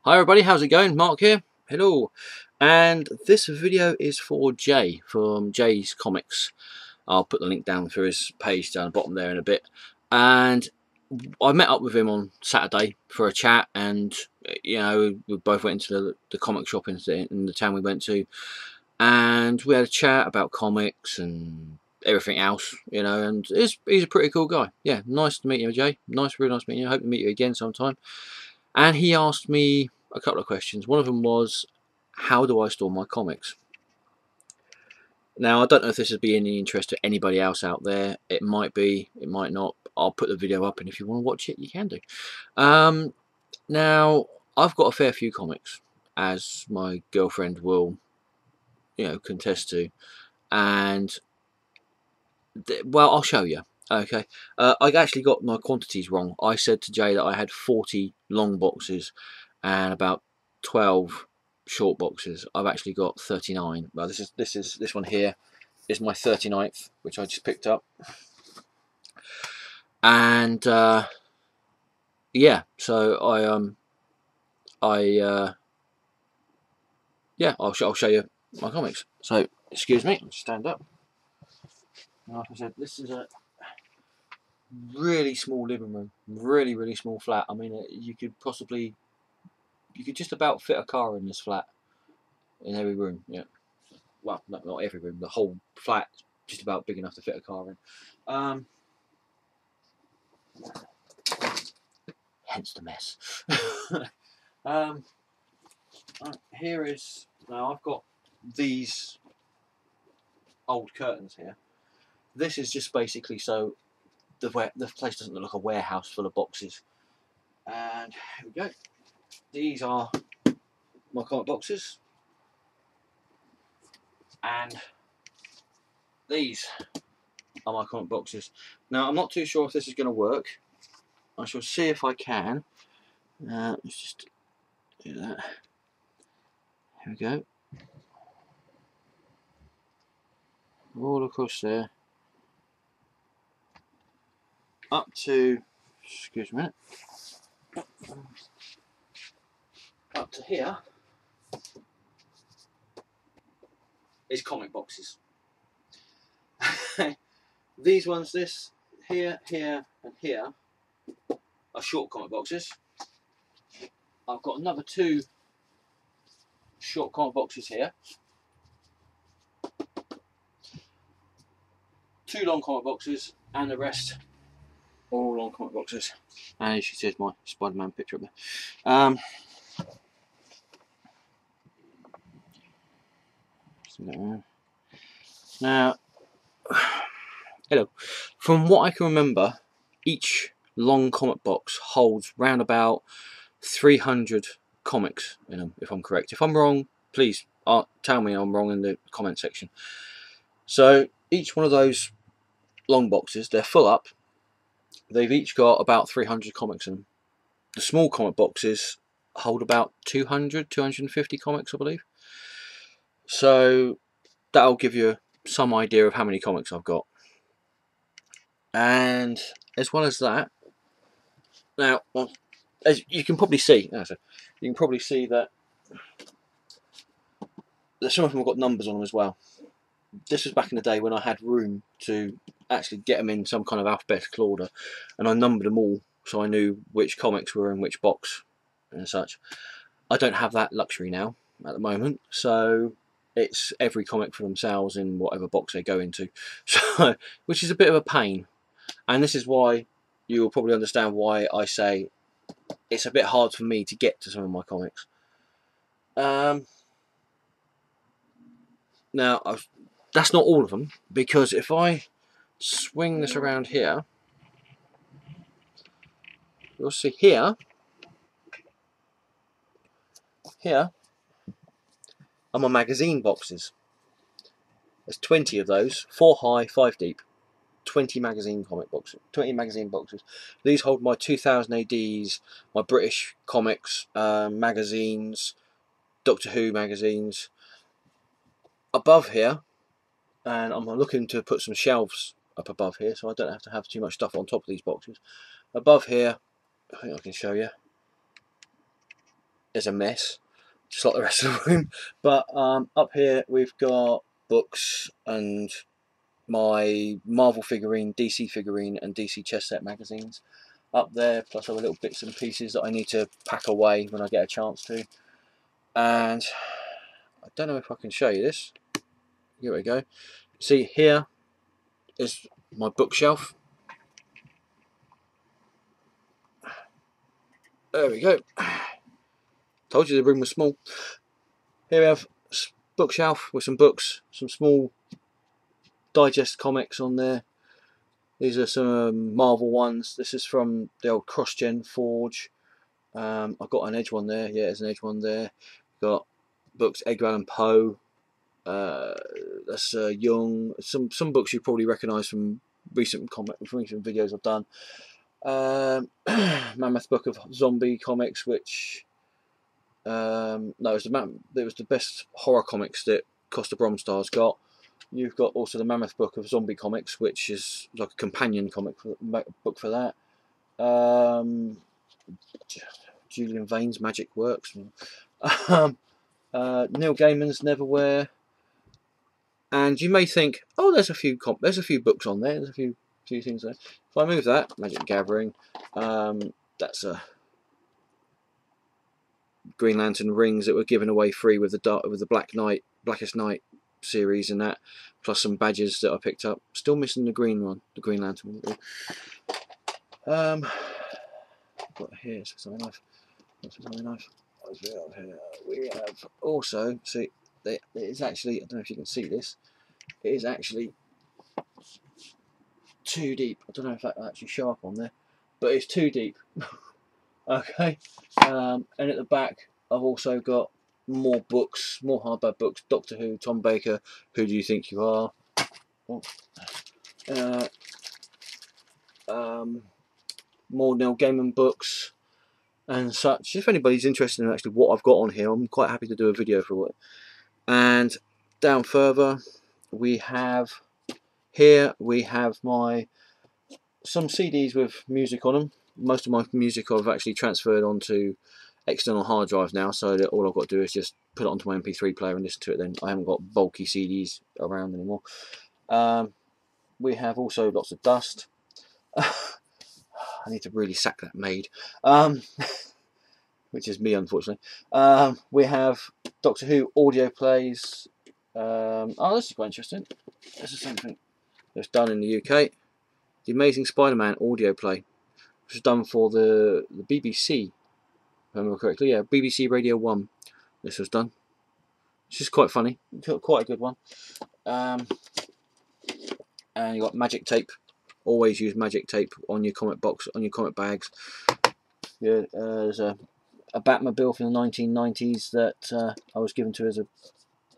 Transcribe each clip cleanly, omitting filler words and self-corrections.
Hi everybody, how's it going? Mark here. Hello. And this video is for Jay from Jay's Comics. I'll put the link down for his page down the bottom there in a bit. And I met up with him on Saturday for a chat, and you know, we both went into the comic shop in the town we went to, and we had a chat about comics and everything else, you know, and he's a pretty cool guy. Yeah, nice to meet you, Jay. Really nice meeting you. Hope to meet you again sometime. And he asked me a couple of questions. One of them was, how do I store my comics? Now, I don't know if this would be any interest to anybody else out there. It might be, it might not. I'll put the video up, and if you want to watch it, you can do. Now, I've got a fair few comics, as my girlfriend will, you know, contest to. And, well, I'll show you. Okay, I actually got my quantities wrong. I said to Jay that I had 40 long boxes and about 12 short boxes. I've actually got 39. Well, this one here is my 39th, which I just picked up. And yeah, so yeah, I'll show you my comics. So excuse me, I'll stand up. Like I said, this is a really small living room, really small flat. I mean, you could just about fit a car in this flat, in every room. Yeah, well, not every room, the whole flat just about big enough to fit a car in. Hence the mess. Here is, now I've got these old curtains here. This is just basically so the place doesn't look like a warehouse full of boxes. And here we go. These are my comic boxes, and these are my comic boxes. Now, I'm not too sure if this is going to work. I shall see if I can. Let's just do that. Here we go. All across there. Up to, excuse me a minute, up to here is comic boxes. These ones, this, here, here and here are short comic boxes. I've got another 2 short comic boxes here. 2 long comic boxes, and the rest all long comic boxes. And as you see, there's my Spider-Man picture up there. Now, hello. From what I can remember, each long comic box holds round about 300 comics in them, if I'm correct. If I'm wrong, please tell me I'm wrong in the comment section. So each one of those long boxes, they're full up. They've each got about 300 comics in them. The small comic boxes hold about 250 comics, I believe. So that'll give you some idea of how many comics I've got. And as well as that, now, well, as you can probably see, that some of them have got numbers on them as well. This was back in the day when I had room to actually get them in some kind of alphabetical order, and I numbered them all so I knew which comics were in which box and such. I don't have that luxury now at the moment, so it's every comic for themselves in whatever box they go into, so which is a bit of a pain. And this is why you will probably understand why I say it's a bit hard for me to get to some of my comics. Now, that's not all of them, because if I swing this around here, you'll see here are my magazine boxes. There's 20 of those, 4 high, 5 deep. 20 magazine boxes. These hold my 2000 ADs, my British comics, magazines, Doctor Who magazines. Above here, and I'm looking to put some shelves up above here so I don't have to have too much stuff on top of these boxes. Above here, I think I can show you. is a mess, just like the rest of the room. But up here we've got books and my Marvel figurine, DC figurine, and DC chess set magazines up there, plus other little bits and pieces that I need to pack away when I get a chance to. And I don't know if I can show you this. Here we go. See, here is my bookshelf. There we go. Told you the room was small. Here we have a bookshelf with some books, some small digest comics on there. These are some Marvel ones. This is from the old cross-gen Forge. I've got an Edge one there. Yeah, there's an Edge one there. Got books, Edgar Allan Poe. That's Young. Some books you probably recognise from recent videos I've done. Mammoth Book of Zombie Comics, which no, it was the best horror comics that Costa Bromstar's got. You've got also the Mammoth Book of Zombie Comics, which is like a companion book for that. Julian Vane's Magic Works. Neil Gaiman's Neverwhere. And you may think, oh, there's a few books on there. There's a few things there. If I move that, Magic Gathering. That's a Green Lantern rings that were given away free with the Blackest Night series and that, plus some badges that I picked up. Still missing the green one, the Green Lantern one. Got here, something knife. We have also, see, it is actually, I don't know if you can see this, it is actually too deep. I don't know if that will actually show up on there, but it's too deep. Okay, and at the back I've also got more books, more hardback books. Doctor Who, Tom Baker, Who Do You Think You Are? More Neil Gaiman books and such. If anybody's interested in actually what I've got on here, I'm quite happy to do a video for it. And down further we have some CDs with music on them. Most of my music I've actually transferred onto external hard drives now, so that all I've got to do is just put it onto my MP3 player and listen to it. Then I haven't got bulky CDs around anymore. We have also lots of dust. I need to really sack that maid, which is me, unfortunately. We have Doctor Who audio plays. Oh, this is quite interesting. This is something that's done in the UK. The Amazing Spider-Man audio play, which was done for the BBC, if I remember correctly. Yeah, BBC Radio 1. This was done. Which is quite funny. Quite a good one. And you got magic tape. Always use magic tape on your comic box, on your comic bags. Yeah, there's a Batmobile from the 1990s that I was given to as a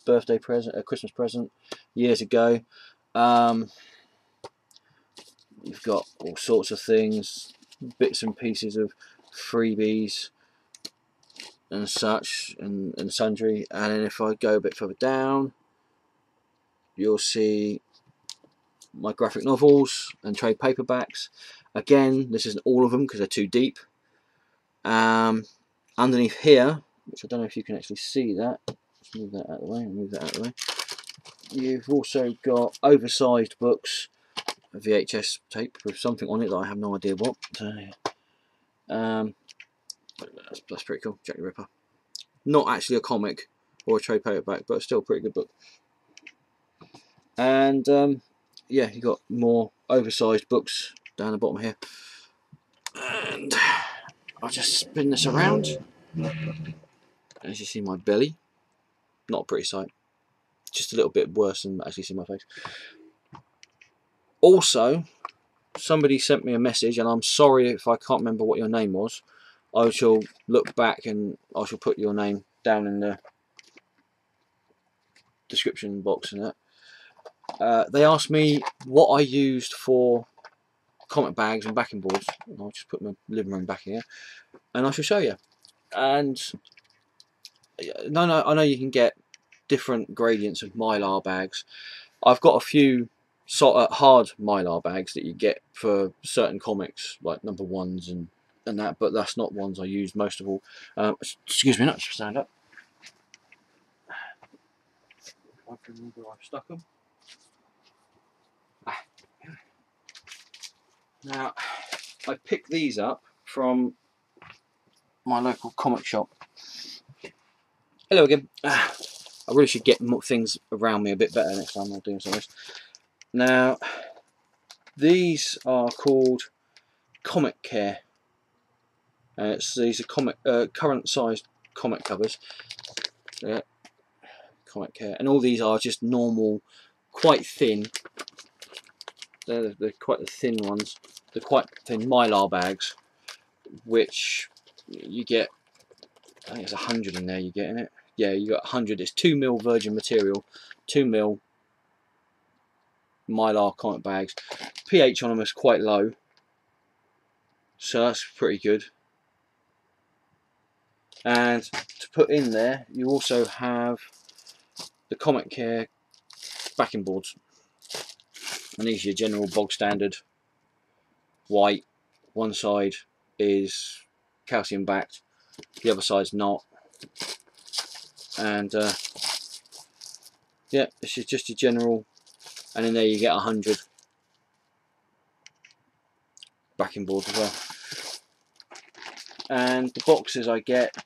birthday present, a Christmas present years ago. You've got all sorts of things, bits and pieces of freebies and such, and sundry. And then if I go a bit further down, you'll see my graphic novels and trade paperbacks. Again, this isn't all of them because they're too deep. Underneath here, which I don't know if you can actually see that, let's move that out of the way, move that out of the way. You've also got oversized books, a VHS tape with something on it that I have no idea what. That's pretty cool. Jack the Ripper. Not actually a comic or a trade paperback, but still a pretty good book. And yeah, you got more oversized books down the bottom here. And I'll just spin this around. As you see, my belly. Not a pretty sight. Just a little bit worse than actually see my face. Also, somebody sent me a message, and I'm sorry if I can't remember what your name was. I shall look back and I shall put your name down in the description box and that. They asked me what I used for comic bags and backing boards. I'll just put my living room back here, and I shall show you. And no, I know you can get different gradients of Mylar bags. I've got a few hard Mylar bags that you get for certain comics, like #1s and and that, but that's not ones I use most of all. Excuse me, not stand up. I can remember I've stuck them. Now, I picked these up from my local comic shop. Hello again. I really should get more things around me a bit better next time while doing some of this. Now, these are called Comic Care. These are comic, current sized comic covers. Yeah, Comic Care, and all these are just normal, quite thin. They're quite the thin ones. They're quite thin Mylar bags, which you get. I think it's 100 in there. You get in it. Yeah, you got 100. It's 2mm virgin material, 2mm Mylar comic bags. pH on them is quite low, so that's pretty good. And to put in there, you also have the Comic Care backing boards, and these are your general bog standard white. One side is calcium backed, the other side's not, and yeah, this is just your general. And in there you get 100 backing boards as well. And the boxes I get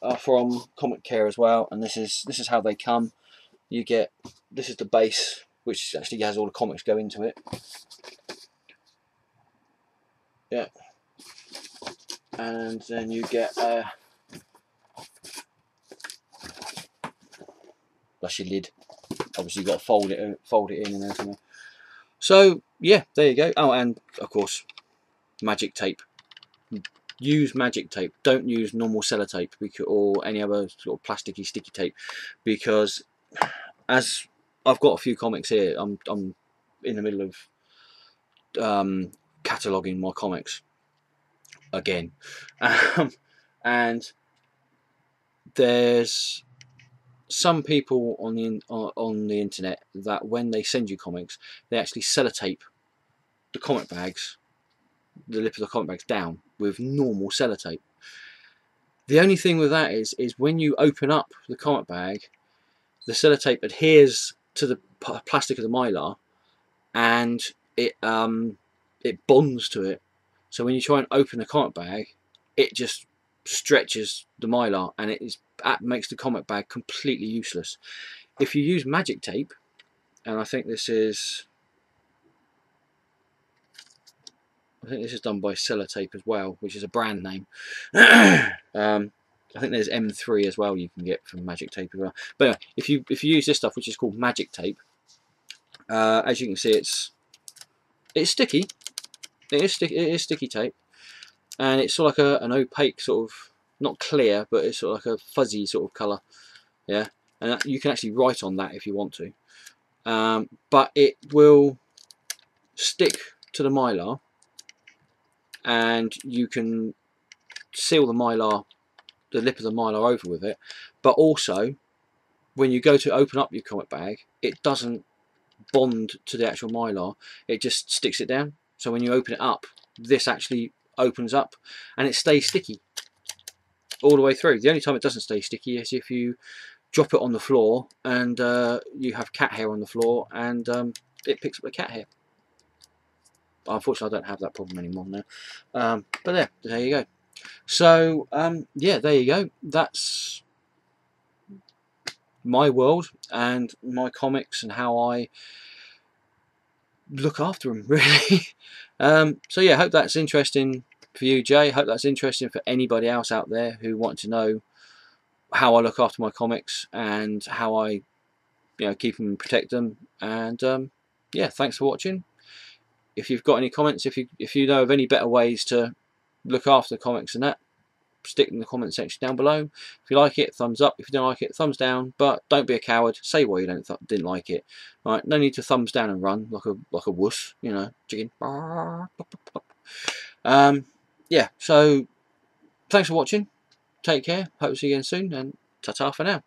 are from Comic Care as well, and this is how they come. You get, this is the base, which actually has all the comics go into it. Yeah, and then you get that's your lid. Obviously, you've got to fold it in and everything. So yeah, there you go. Oh, and of course, magic tape. Use magic tape. Don't use normal sellotape or any other sort of plasticky sticky tape, because as I've got a few comics here, I'm in the middle of cataloguing my comics again, and there's some people on the internet that when they send you comics, they actually sellotape the comic bags, the lip of the comic bags down with normal sellotape. The only thing with that is when you open up the comic bag, the sellotape adheres to the plastic of the Mylar, and it bonds to it. So when you try and open the comic bag, it just stretches the Mylar, and it makes the comic bag completely useless. If you use magic tape, and I think this is done by Sellotape as well, which is a brand name. I think there's M3 as well you can get from magic tape as well. But anyway, if you use this stuff, which is called magic tape, as you can see, it's sticky. It is sticky tape, and it's sort of like an opaque sort of, not clear, but it's sort of like a fuzzy sort of colour. Yeah, and you can actually write on that if you want to, but it will stick to the Mylar, and you can seal the Mylar, the lip of the Mylar over with it. But also, when you go to open up your comic bag, it doesn't bond to the actual Mylar, it just sticks it down. So when you open it up, this actually opens up, and it stays sticky all the way through. The only time it doesn't stay sticky is if you drop it on the floor and you have cat hair on the floor, and it picks up the cat hair. Unfortunately, I don't have that problem anymore now. But there you go. So yeah, there you go. That's my world and my comics and how I look after them, really. So yeah, hope that's interesting for you, Jay. Hope that's interesting for anybody else out there who want to know how I look after my comics and how I, keep them and protect them. And yeah, thanks for watching. If you've got any comments, if you know of any better ways to look after comics and that, stick in the comment section down below. If you like it, thumbs up. If you don't like it, thumbs down. But don't be a coward. Say why you didn't like it. All right, no need to thumbs down and run like a wuss, chicken. Yeah. So thanks for watching. Take care. Hope to see you again soon. And ta-ta for now.